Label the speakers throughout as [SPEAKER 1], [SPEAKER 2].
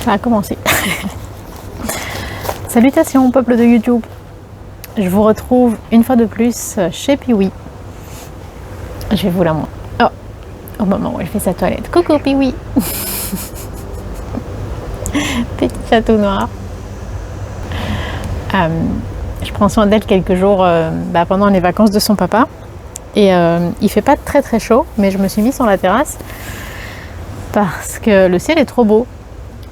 [SPEAKER 1] Ça a commencé. Salutations peuple de YouTube. Je vous retrouve une fois de plus chez Piwi. Je vais vous la montrer. Oh, au moment où elle fait sa toilette. Coucou Piwi. Petit chatou noir. Je prends soin d'elle quelques jours pendant les vacances de son papa. Et il fait pas très très chaud, mais je me suis mise sur la terrasse parce que le ciel est trop beau.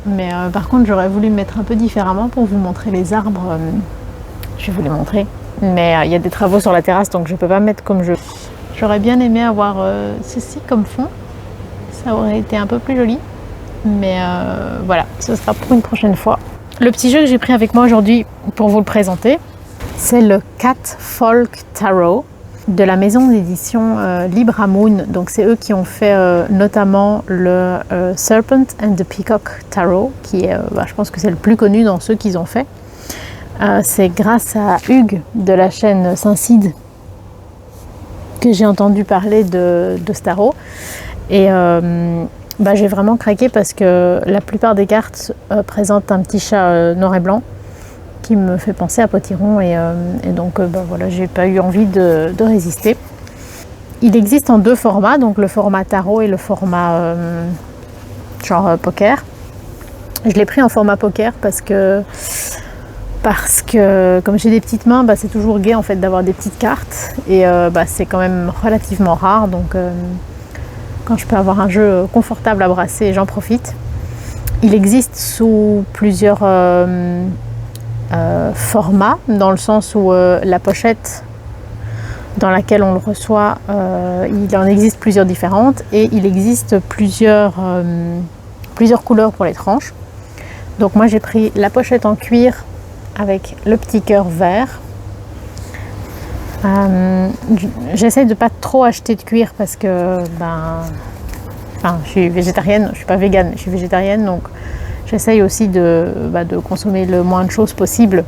[SPEAKER 1] Mais par contre, j'aurais voulu me mettre un peu différemment pour vous montrer les arbres. Je vais vous les montrer. Mais il y a des travaux sur la terrasse, donc je peux pas me mettre comme je veux. J'aurais bien aimé avoir ceci comme fond. Ça aurait été un peu plus joli. Mais voilà, ce sera pour une prochaine fois. Le petit jeu que j'ai pris avec moi aujourd'hui pour vous le présenter, c'est le Cat Folk Tarot de la maison d'édition Libra Moon. Donc c'est eux qui ont fait notamment le Serpent and the Peacock Tarot, qui est, je pense que c'est le plus connu dans ceux qu'ils ont fait. C'est grâce à Hugues de la chaîne Saint-Cide que j'ai entendu parler de ce tarot. Et j'ai vraiment craqué parce que la plupart des cartes présentent un petit chat noir et blanc qui me fait penser à Potiron et donc voilà, j'ai pas eu envie de résister. Il existe en deux formats, donc le format tarot et le format poker. Je l'ai pris en format poker parce que comme j'ai des petites mains, c'est toujours gai en fait d'avoir des petites cartes et c'est quand même relativement rare, donc quand je peux avoir un jeu confortable à brasser, j'en profite. Il existe sous plusieurs formats, dans le sens où la pochette dans laquelle on le reçoit, il en existe plusieurs différentes et il existe plusieurs couleurs pour les tranches. Donc moi j'ai pris la pochette en cuir avec le petit cœur vert. J'essaie de pas trop acheter de cuir parce que je suis végétarienne, je suis pas végane, je suis végétarienne, donc j'essaye aussi de consommer le moins de choses possible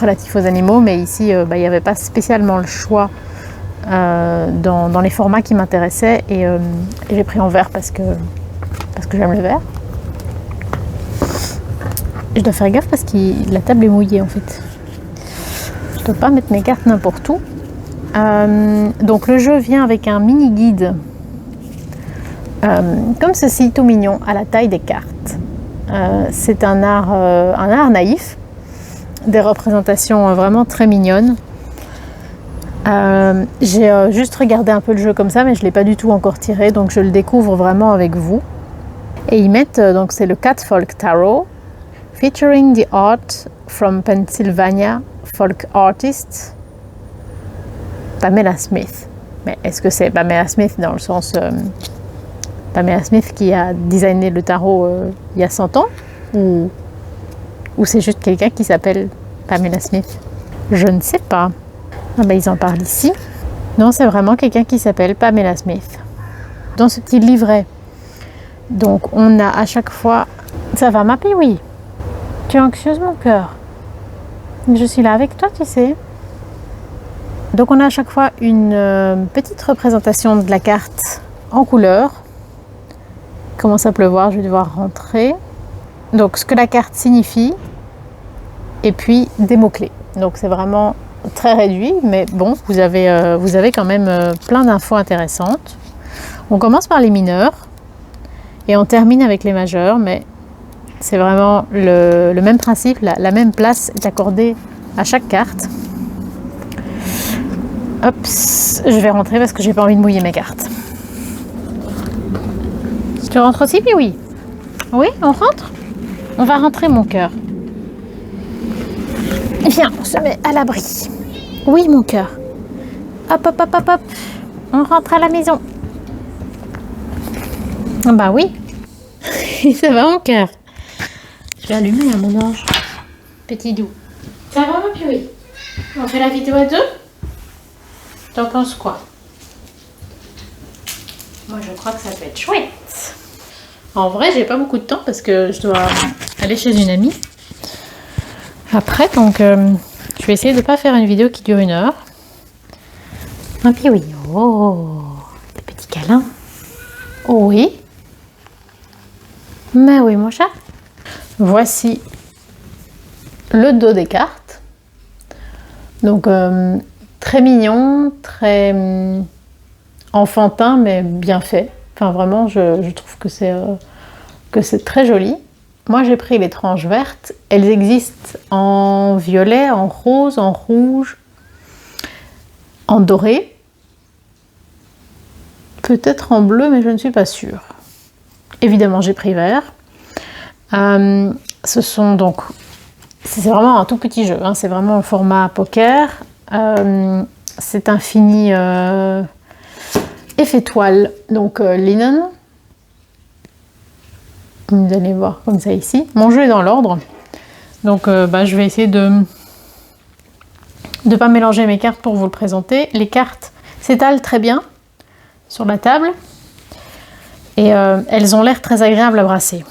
[SPEAKER 1] relatif aux animaux, mais ici il n'y avait pas spécialement le choix dans les formats qui m'intéressaient et j'ai pris en vert parce que j'aime le vert. Je dois faire gaffe parce que la table est mouillée en fait. Je ne dois pas mettre mes cartes n'importe où. Donc le jeu vient avec un mini guide comme ceci, tout mignon, à la taille des cartes. C'est un art naïf, des représentations vraiment très mignonnes. J'ai juste regardé un peu le jeu comme ça, mais je ne l'ai pas du tout encore tiré, donc je le découvre vraiment avec vous. Et ils mettent, donc c'est le Cat Folk Tarot, featuring the art from Pennsylvania folk artist Pamela Smith. Mais est-ce que c'est Pamela Smith dans le sens Pamela Smith qui a designé le tarot il y a 100 ans ou c'est juste quelqu'un qui s'appelle Pamela Smith? Je ne sais pas. Ils en parlent ici. Non, c'est vraiment quelqu'un qui s'appelle Pamela Smith. Dans ce petit livret. Donc on a à chaque fois... Ça va ma Piwi? Tu es anxieuse mon cœur? Je suis là avec toi, tu sais. Donc on a à chaque fois une petite représentation de la carte en couleur. Il commence à pleuvoir, je vais devoir rentrer. Donc ce que la carte signifie et puis des mots-clés. Donc c'est vraiment très réduit, mais bon, vous avez quand même plein d'infos intéressantes. On commence par les mineurs et on termine avec les majeurs, mais c'est vraiment le même principe, la même place est accordée à chaque carte. Hop, je vais rentrer parce que j'ai pas envie de mouiller mes cartes. Tu rentres aussi, puis oui. Oui, on rentre? On va rentrer, mon cœur. Viens, on se met à l'abri. Oui, mon cœur. Hop, hop, hop, hop, hop. On rentre à la maison. Bah oui. Ça va, mon cœur? Je vais allumer à mon ange. Petit doux. Ça va, ma Piwi? On fait la vidéo à deux? T'en penses quoi? Moi, je crois que ça peut être chouette. En vrai, j'ai pas beaucoup de temps parce que je dois aller chez une amie après, donc je vais essayer de pas faire une vidéo qui dure 1 heure. Un Piwi. Oh, des petits câlins. Oh oui. Mais oui, mon chat. Voici le dos des cartes. Donc très mignon, très enfantin, mais bien fait. Enfin vraiment, je trouve que c'est très joli. Moi j'ai pris les tranches vertes. Elles existent en violet, en rose, en rouge, en doré. Peut-être en bleu, mais je ne suis pas sûre. Évidemment j'ai pris vert. Ce sont donc... C'est vraiment un tout petit jeu, hein, c'est vraiment le format poker. C'est un fini effet toile, donc linen. Vous allez voir comme ça ici. Mon jeu est dans l'ordre. Donc je vais essayer de ne pas mélanger mes cartes pour vous le présenter. Les cartes s'étalent très bien sur la table. Et elles ont l'air très agréables à brasser.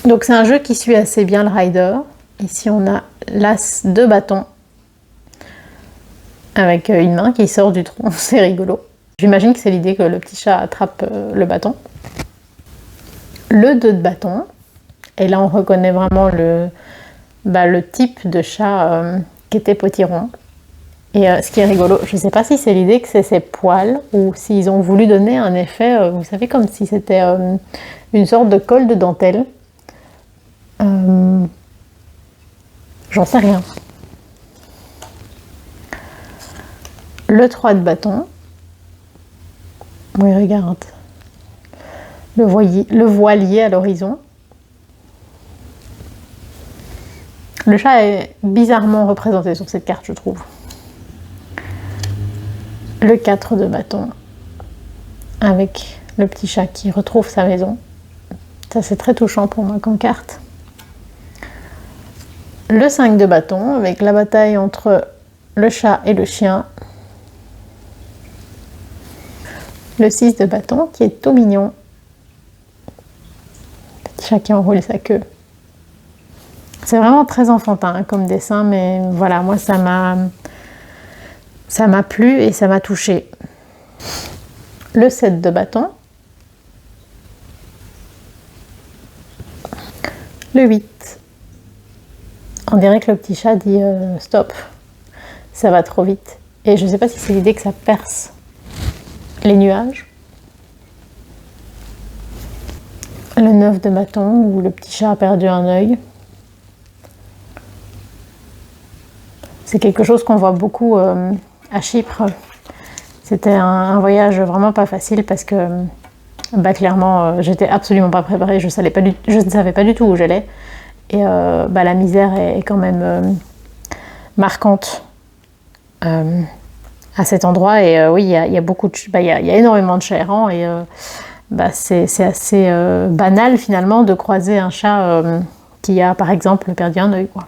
[SPEAKER 1] Donc c'est un jeu qui suit assez bien le rider. Ici on a l'as de bâton avec une main qui sort du tronc, c'est rigolo. J'imagine que c'est l'idée que le petit chat attrape le bâton. Le 2 de bâton, et là on reconnaît vraiment le type de chat qui était potiron. Et ce qui est rigolo, je ne sais pas si c'est l'idée que c'est ses poils ou s'ils ont voulu donner un effet, vous savez, comme si c'était une sorte de col de dentelle. J'en sais rien. Le 3 de bâton. Oui, regarde. Le voilier à l'horizon. Le chat est bizarrement représenté sur cette carte, je trouve. Le 4 de bâton. Avec le petit chat qui retrouve sa maison. Ça, c'est très touchant pour moi comme carte. Le 5 de bâton, avec la bataille entre le chat et le chien. Le 6 de bâton, qui est tout mignon. Petit chat qui enroule sa queue. C'est vraiment très enfantin hein, comme dessin, mais voilà, moi ça m'a plu et ça m'a touché. Le 7 de bâton. Le 8. On dirait que le petit chat dit stop, ça va trop vite. Et je ne sais pas si c'est l'idée que ça perce les nuages. Le 9 de bâton, où le petit chat a perdu un œil. C'est quelque chose qu'on voit beaucoup à Chypre. C'était un voyage vraiment pas facile parce que clairement j'étais absolument pas préparée, je ne savais pas du tout où j'allais. Et la misère est quand même marquante à cet endroit. Et oui, il y a beaucoup de, il y a énormément de chats errants et c'est assez banal finalement de croiser un chat qui a par exemple perdu un œil, quoi.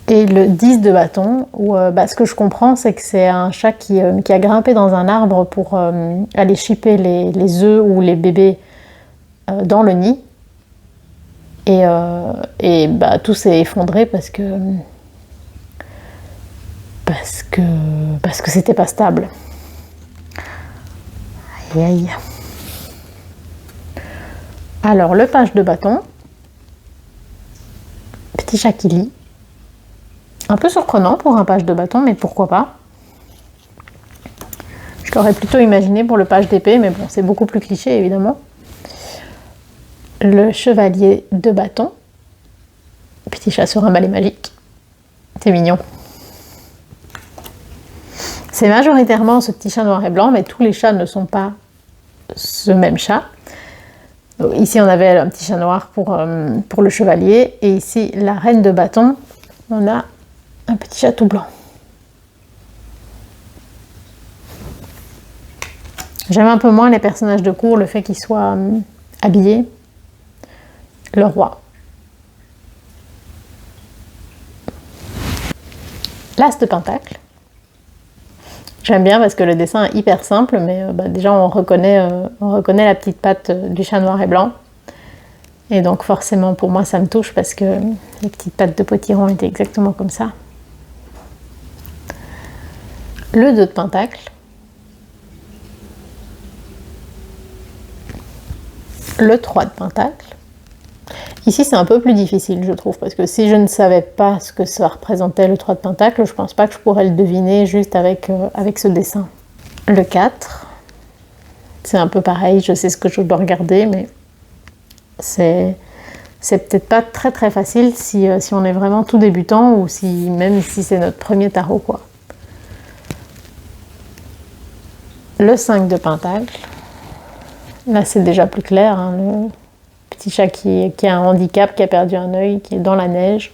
[SPEAKER 1] Et le 10 de bâton, où ce que je comprends, c'est que c'est un chat qui a grimpé dans un arbre pour aller chipper les œufs ou les bébés dans le nid. Et tout s'est effondré parce que c'était pas stable. Aïe aïe. Alors le page de bâton, petit chat qui lit. Un peu surprenant pour un page de bâton, mais pourquoi pas. Je l'aurais plutôt imaginé pour le page d'épée, mais bon, c'est beaucoup plus cliché évidemment. Le chevalier de bâton. Petit chat sur un balai magique. C'est mignon. C'est majoritairement ce petit chat noir et blanc, mais tous les chats ne sont pas ce même chat. Donc, ici, on avait un petit chat noir pour le chevalier. Et ici, la reine de bâton, on a un petit chat tout blanc. J'aime un peu moins les personnages de cour, le fait qu'ils soient habillés. Le roi. L'as de pentacle. J'aime bien parce que le dessin est hyper simple, mais déjà on reconnaît la petite patte du chat noir et blanc. Et donc forcément pour moi ça me touche parce que les petites pattes de potiron étaient exactement comme ça. Le 2 de pentacle. Le 3 de pentacle. Ici, c'est un peu plus difficile, je trouve, parce que si je ne savais pas ce que ça représentait le 3 de Pentacle, je pense pas que je pourrais le deviner juste avec ce dessin. Le 4, c'est un peu pareil, je sais ce que je dois regarder, mais c'est peut-être pas très très facile si on est vraiment tout débutant ou même si c'est notre premier tarot, quoi. Le 5 de Pentacle, là c'est déjà plus clair, hein, le petit chat qui a un handicap, qui a perdu un œil, qui est dans la neige.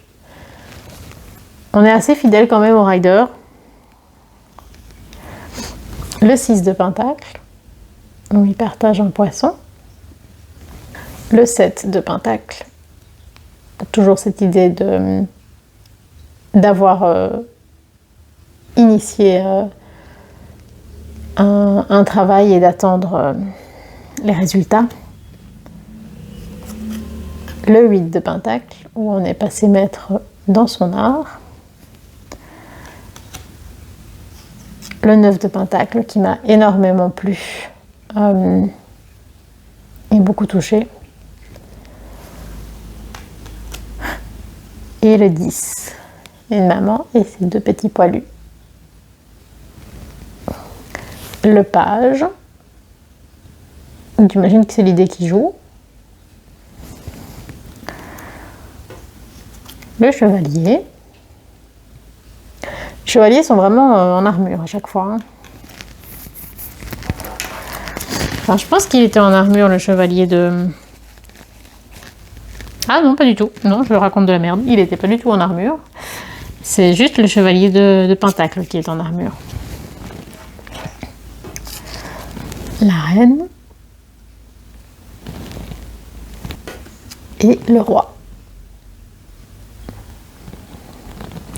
[SPEAKER 1] On est assez fidèle quand même au rider. Le 6 de Pentacle, où il partage un poisson. Le 7 de Pentacle, toujours cette idée d'avoir initié un travail et d'attendre les résultats. Le 8 de Pentacle, où on est passé maître dans son art. Le 9 de Pentacle, qui m'a énormément plu et beaucoup touché. Et le 10, une maman et ses 2 petits poilus. Le page, j'imagine que c'est l'idée qui joue. Le chevalier. Les chevaliers sont vraiment en armure à chaque fois. Hein. Enfin, je pense qu'il était en armure, le chevalier de... Ah non, pas du tout. Non, je raconte de la merde. Il n'était pas du tout en armure. C'est juste le chevalier de Pentacle qui est en armure. La reine. Et le roi.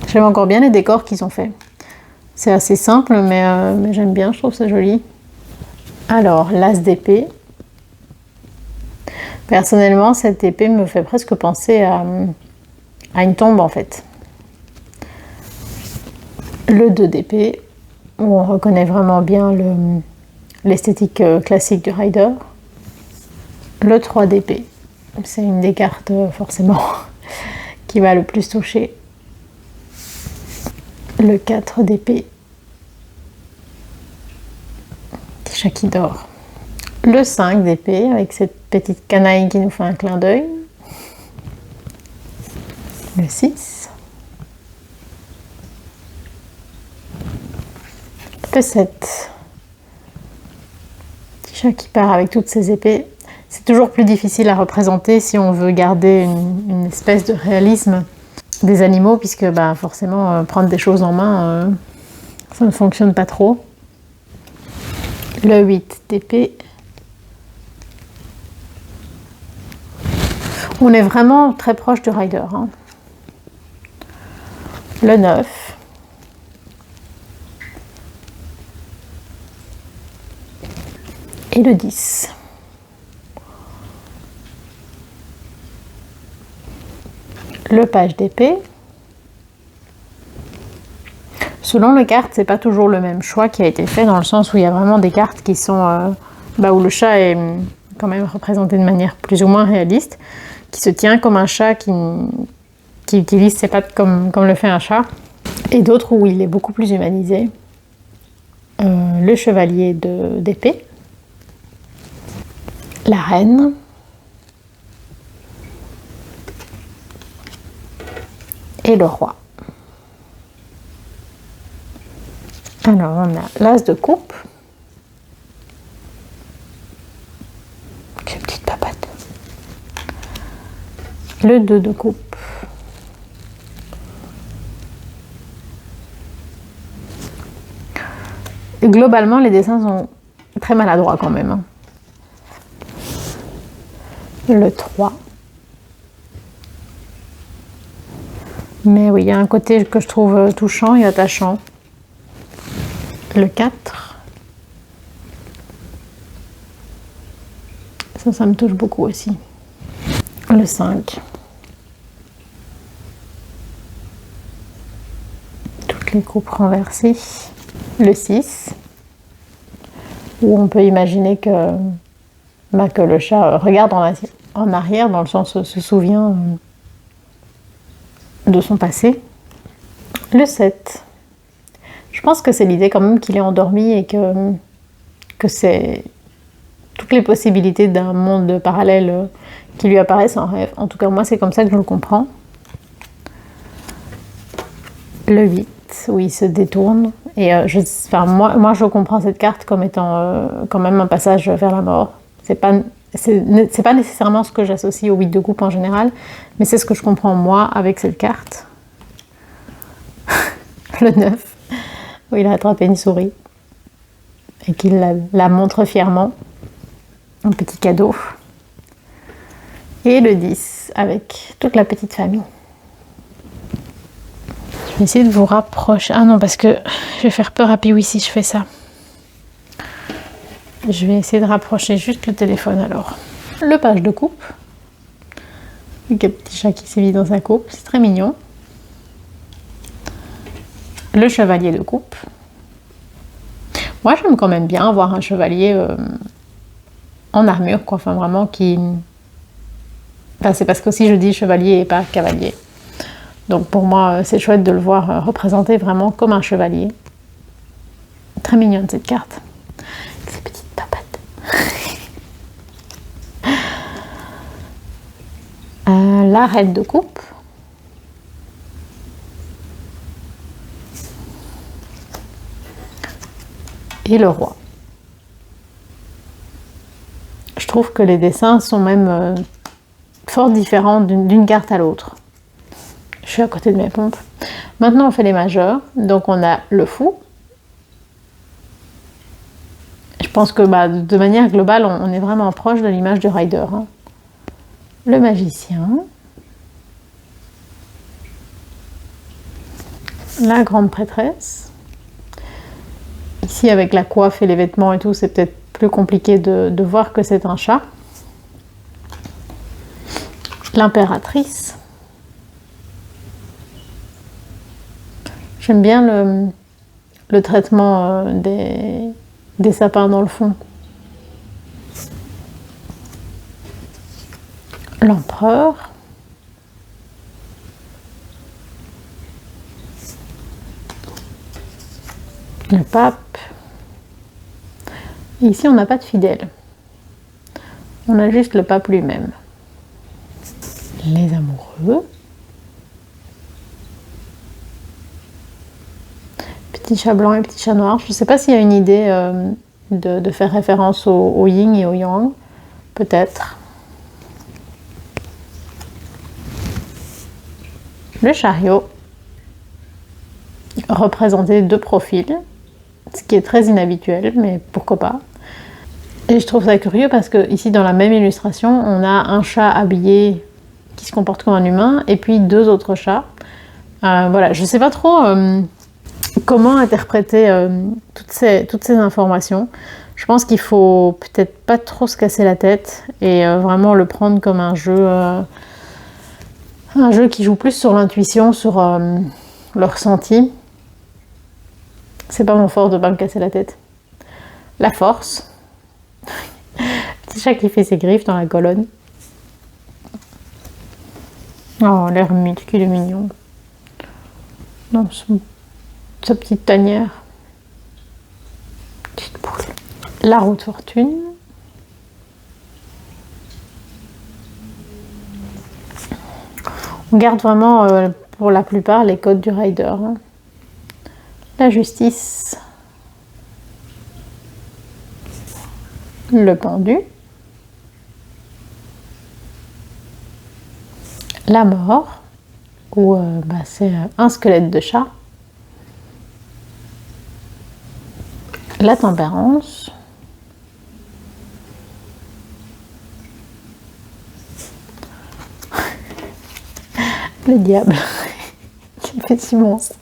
[SPEAKER 1] J'aime encore bien les décors qu'ils ont faits. C'est assez simple, mais j'aime bien, je trouve ça joli. Alors, l'as d'épée. Personnellement, cette épée me fait presque penser à une tombe, en fait. Le 2 d'épée, où on reconnaît vraiment bien l'esthétique classique du rider. Le 3 d'épée, c'est une des cartes, forcément, qui va le plus toucher. Le 4 d'épée, petit chat qui dort. Le 5 d'épée, avec cette petite canaille qui nous fait un clin d'œil. Le 6. Le 7. Petit chat qui part avec toutes ses épées. C'est toujours plus difficile à représenter si on veut garder une espèce de réalisme des animaux, puisque forcément, prendre des choses en main, ça ne fonctionne pas trop. Le 8 d'épée. On est vraiment très proche du rider. Hein. Le 9. Et le 10. Le page d'épée. Selon les cartes, c'est pas toujours le même choix qui a été fait, dans le sens où il y a vraiment des cartes qui sont où le chat est quand même représenté de manière plus ou moins réaliste, qui se tient comme un chat, qui utilise ses pattes comme le fait un chat, et d'autres où il est beaucoup plus humanisé. Le chevalier d'épée, la reine, et le roi. Alors, on a l'as de coupe. Quelle petite papate. Le 2 de coupe. Et globalement, les dessins sont très maladroits quand même. Hein. Le 3. Mais oui, il y a un côté que je trouve touchant et attachant. Le 4. Ça me touche beaucoup aussi. Le 5. Toutes les coupes renversées. Le 6. Où on peut imaginer que le chat regarde dans l'assiette. en arrière, dans le sens se souvient de son passé. Le 7. Je pense que c'est l'idée quand même qu'il est endormi et que c'est toutes les possibilités d'un monde parallèle qui lui apparaissent en rêve. En tout cas, moi, c'est comme ça que je le comprends. Le 8, où il se détourne. Et moi, je comprends cette carte comme étant quand même un passage vers la mort. C'est pas nécessairement ce que j'associe au 8 de coupe en général, mais c'est ce que je comprends moi avec cette carte. Le 9, où il a attrapé une souris et qu'il la montre fièrement. Un petit cadeau. Et le 10, avec toute la petite famille. Je vais essayer de vous rapprocher. Ah non, parce que je vais faire peur à Piwi si je fais ça. Je vais essayer de rapprocher juste le téléphone alors. Le page de coupe. Avec un petit chat qui sévit dans sa coupe. C'est très mignon. Le chevalier de coupe. Moi, j'aime quand même bien avoir un chevalier en armure, quoi. Enfin, vraiment qui... Enfin, c'est parce que si je dis chevalier et pas cavalier. Donc pour moi, c'est chouette de le voir représenté vraiment comme un chevalier. Très mignonne cette carte. Ses petites papates. La reine de coupe. Et le roi. Je trouve que les dessins sont même fort différents d'une carte à l'autre. Je suis à côté de mes pompes. Maintenant, on fait les majeurs. Donc, on a le fou. Je pense que de manière globale, on est vraiment proche de l'image du rider. Hein. Le magicien. La grande prêtresse. Ici, avec la coiffe et les vêtements et tout, c'est peut-être plus compliqué de voir que c'est un chat. L'impératrice. J'aime bien le traitement des sapins dans le fond. L'empereur. Le pape. Et ici, on n'a pas de fidèle. On a juste le pape lui-même. Les amoureux. Petit chat blanc et petit chat noir. Je ne sais pas s'il y a une idée de faire référence au yin et au yang. Peut-être. Le chariot. Représenté de profil. Ce qui est très inhabituel, mais pourquoi pas. Et je trouve ça curieux parce que ici, dans la même illustration, on a un chat habillé qui se comporte comme un humain et puis deux autres chats. Voilà, je ne sais pas trop comment interpréter toutes ces informations. Je pense qu'il faut peut-être pas trop se casser la tête et vraiment le prendre comme un jeu qui joue plus sur l'intuition, sur le ressenti. C'est pas mon fort de pas me casser la tête. La force. Petit chat qui fait ses griffes dans la colonne. Oh, l'ermite, qu'il est mignon. Non, sa petite tanière. Petite poule. La roue de fortune. On garde vraiment, pour la plupart, les codes du rider. Hein. La justice. Le pendu. La mort, où c'est un squelette de chat. La tempérance. Le diable. Qui fait si bon ça.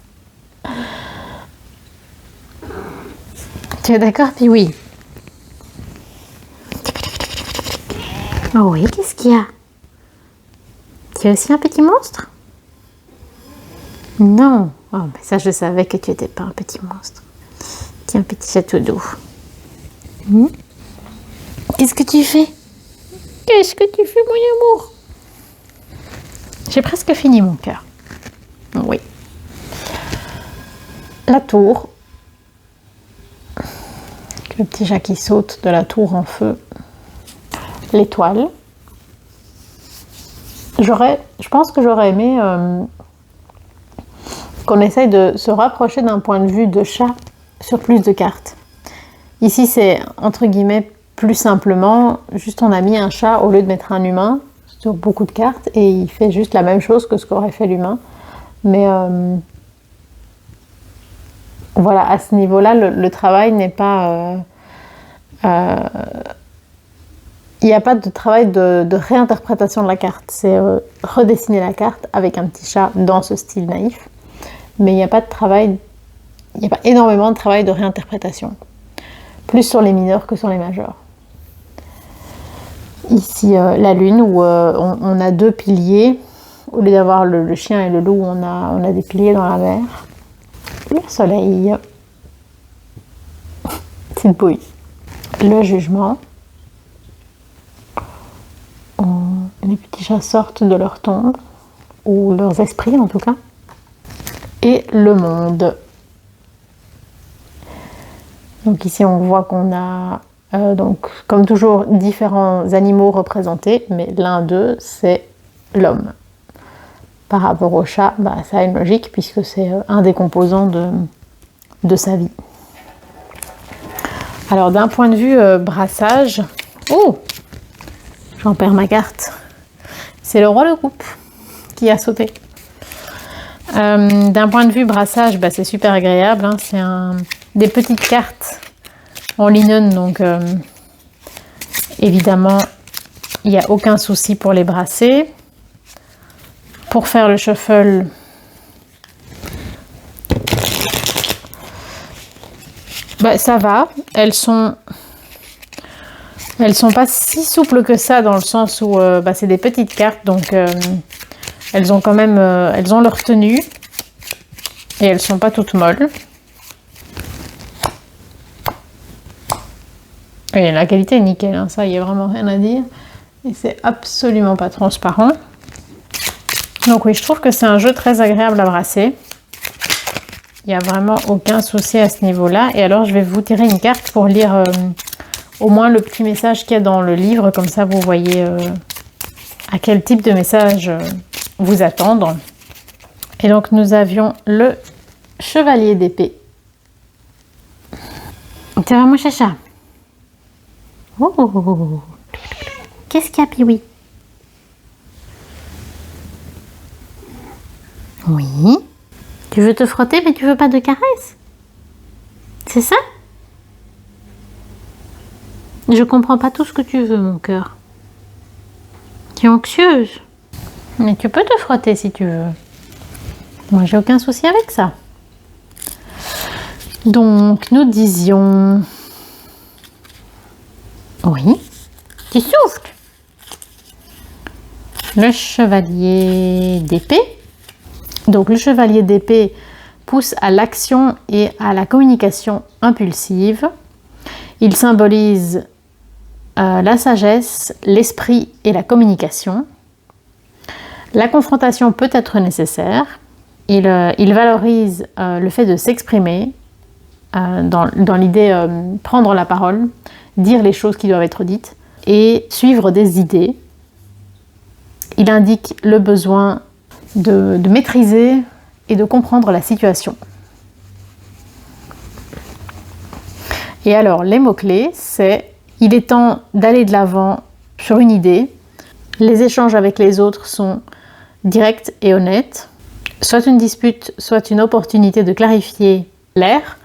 [SPEAKER 1] Tu es d'accord, puis oui. Oh oui, qu'est-ce qu'il y a? Tu es aussi un petit monstre? Non. Oh, mais ça, je savais que tu n'étais pas un petit monstre. Tu es un petit château d'eau. Qu'est-ce que tu fais? Qu'est-ce que tu fais, mon amour? J'ai presque fini mon cœur. Oui. La tour. Le petit chat qui saute de la tour en feu. L'étoile. Je pense que j'aurais aimé qu'on essaye de se rapprocher d'un point de vue de chat sur plus de cartes. Ici, c'est entre guillemets plus simplement, juste on a mis un chat au lieu de mettre un humain sur beaucoup de cartes et il fait juste la même chose que ce qu'aurait fait l'humain. Mais voilà, à ce niveau-là, le travail n'est pas... il n'y a pas de travail de réinterprétation de la carte. C'est redessiner la carte avec un petit chat dans ce style naïf. Mais il n'y a pas de travail, il n'y a pas énormément de travail de réinterprétation. Plus sur les mineurs que sur les majeurs. Ici, la lune, où on a deux piliers. Au lieu d'avoir le chien et le loup, on a des piliers dans la mer. Le soleil. Petite bouille. Le jugement. Les petits chats sortent de leur tombe, ou leurs esprits en tout cas. Et le monde. Donc ici on voit qu'on a, donc, comme toujours, différents animaux représentés, mais l'un d'eux c'est l'homme. Par rapport au chat, ça a une logique puisque c'est un des composants de sa vie. Alors d'un point de vue brassage, oh, j'en perds ma carte. C'est le roi de coupe qui a sauté. D'un point de vue brassage, c'est super agréable. Hein. C'est des petites cartes en linen, donc évidemment, il n'y a aucun souci pour les brasser. Pour faire le shuffle, ça va. Elles sont pas si souples que ça dans le sens où c'est des petites cartes, donc elles ont quand même elles ont leur tenue et elles sont pas toutes molles. Et la qualité est nickel, hein, ça, il n'y a vraiment rien à dire. Et c'est absolument pas transparent. Donc oui, je trouve que c'est un jeu très agréable à brasser. Il n'y a vraiment aucun souci à ce niveau-là. Et alors, je vais vous tirer une carte pour lire au moins le petit message qu'il y a dans le livre. Comme ça, vous voyez à quel type de message vous attendre. Et donc, nous avions le chevalier d'épée. Ça va, mon chacha? Oh, qu'est-ce qu'il y a, Piwi? Oui. Tu veux te frotter, mais tu veux pas de caresses? C'est ça? Je comprends pas tout ce que tu veux, mon cœur. Tu es anxieuse. Mais tu peux te frotter si tu veux. Moi, j'ai aucun souci avec ça. Donc, nous disions... Oui. Tu souffles. Le chevalier d'épée. Donc, le chevalier d'épée pousse à l'action et à la communication impulsive. Il symbolise la sagesse, l'esprit et la communication. La confrontation peut être nécessaire. Il valorise le fait de s'exprimer, dans l'idée prendre la parole, dire les choses qui doivent être dites et suivre des idées. Il indique le besoin de maîtriser et de comprendre la situation. Et alors, les mots-clés, c'est « Il est temps d'aller de l'avant sur une idée ». Les échanges avec les autres sont directs et honnêtes. Soit une dispute, soit une opportunité de clarifier l'air.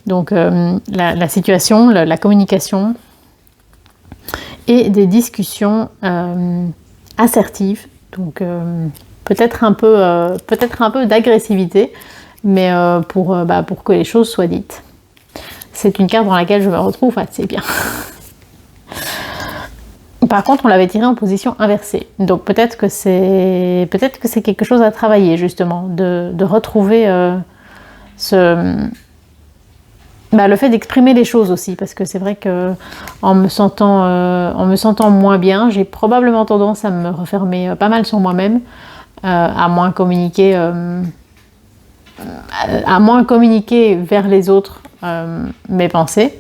[SPEAKER 1] Donc, la situation, la communication. Et des discussions assertives. Donc, peut-être un peu d'agressivité, mais pour que les choses soient dites. C'est une carte dans laquelle je me retrouve assez bien. Par contre, on l'avait tiré en position inversée. Donc peut-être que c'est quelque chose à travailler justement, de retrouver le fait d'exprimer les choses aussi, parce que c'est vrai que en me sentant moins bien, j'ai probablement tendance à me refermer pas mal sur moi-même, à moins communiquer vers les autres mes pensées.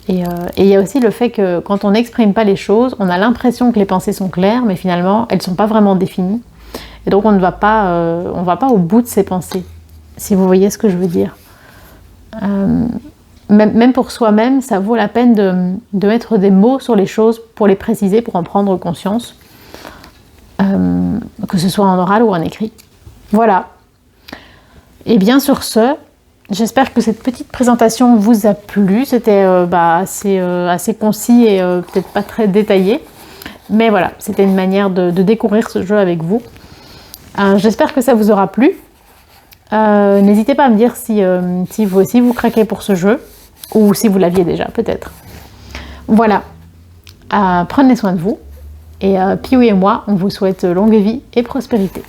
[SPEAKER 1] Et il y a aussi le fait que quand on n'exprime pas les choses, on a l'impression que les pensées sont claires, mais finalement elles ne sont pas vraiment définies. Et donc on ne va pas au bout de ses pensées, si vous voyez ce que je veux dire. Même pour soi-même, ça vaut la peine de mettre des mots sur les choses pour les préciser, pour en prendre conscience, que ce soit en oral ou en écrit. Voilà. Et bien sur ce, j'espère que cette petite présentation vous a plu. C'était assez concis et peut-être pas très détaillé. Mais voilà, c'était une manière de découvrir ce jeu avec vous. J'espère que ça vous aura plu. N'hésitez pas à me dire si vous aussi vous craquez pour ce jeu, ou si vous l'aviez déjà peut-être. Voilà, prenez soin de vous, et Piou et moi, on vous souhaite longue vie et prospérité.